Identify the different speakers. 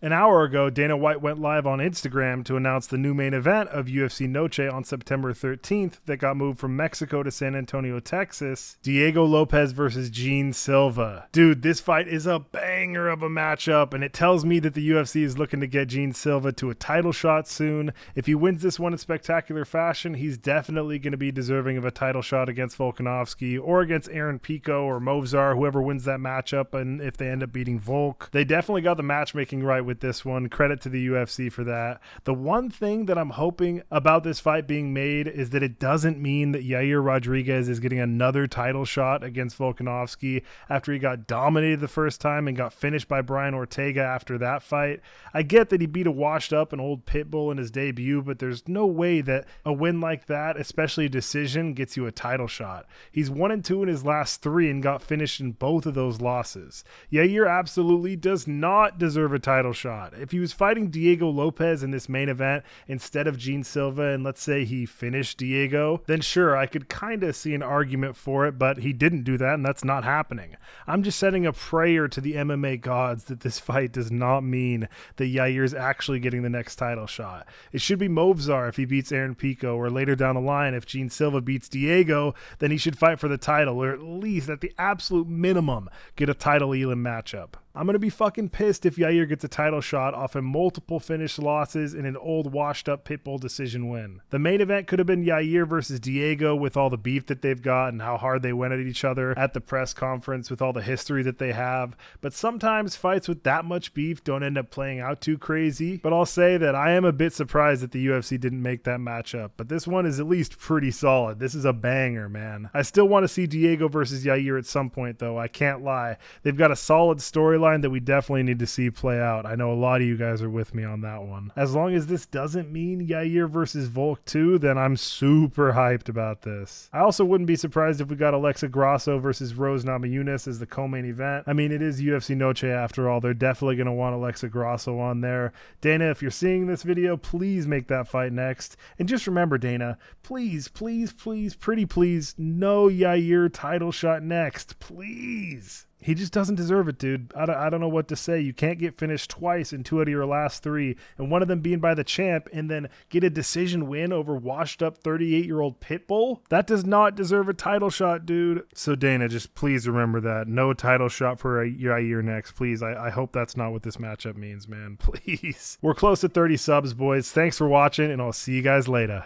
Speaker 1: An hour ago, Dana White went live on Instagram to announce the new main event of UFC NOCHE on September 13th that got moved from Mexico to San Antonio, Texas. Diego Lopes versus Jean Silva. Dude, this fight is a banger of a matchup, and it tells me that the UFC is looking to get Jean Silva to a title shot soon. If he wins this one in spectacular fashion, he's definitely going to be deserving of a title shot against Volkanovski or against Aaron Pico or Movzar, whoever wins that matchup, and if they end up beating Volk. They definitely got the matchmaking right with this one. Credit to the UFC for that. The one thing that I'm hoping about this fight being made is that it doesn't mean that Yair Rodriguez is getting another title shot against Volkanovski after he got dominated the first time and got finished by Brian Ortega after that fight. I get that he beat a washed up and old Pitbull in his debut, but there's no way that a win like that, especially a decision, gets you a title shot. He's 1-2 in his last 3 and got finished in both of those losses. Yair absolutely does not deserve a title shot. If he was fighting Diego Lopes in this main event instead of Jean Silva, and let's say he finished Diego, then sure, I could kind of see an argument for it, but he didn't do that, and that's not happening. I'm just setting a prayer to the MMA gods that this fight does not mean that Yair's actually getting the next title shot. It should be Movzar if he beats Aaron Pico, or later down the line, if Jean Silva beats Diego, then he should fight for the title, or at least at the absolute minimum, get a title elim matchup. I'm going to be fucking pissed if Yair gets a title shot off of multiple finished losses in an old washed up Pitbull decision win. The main event could have been Yair versus Diego with all the beef that they've got and how hard they went at each other at the press conference with all the history that they have. But sometimes fights with that much beef don't end up playing out too crazy. But I'll say that I am a bit surprised that the UFC didn't make that matchup. But this one is at least pretty solid. This is a banger, man. I still want to see Diego versus Yair at some point though. I can't lie. They've got a solid storyline that we definitely need to see play out. I know a lot of you guys are with me on that one. As long as this doesn't mean Yair versus Volk 2, then I'm super hyped about this. I also wouldn't be surprised if we got Alexa Grasso versus Rose Namajunas as the co-main event. I mean, it is UFC NOCHE after all. They're definitely going to want Alexa Grasso on there. Dana, if you're seeing this video, please make that fight next. And just remember, Dana, please, please, please, pretty please, no Yair title shot next. Please. He just doesn't deserve it, dude. I don't know what to say. You can't get finished twice in 2 out of your last 3, and one of them being by the champ, and then get a decision win over washed up 38-year-old Pitbull? That does not deserve a title shot, dude. So Dana, just please remember that. No title shot for Yair next, please. I hope that's not what this matchup means, man. Please. We're close to 30 subs, boys. Thanks for watching, and I'll see you guys later.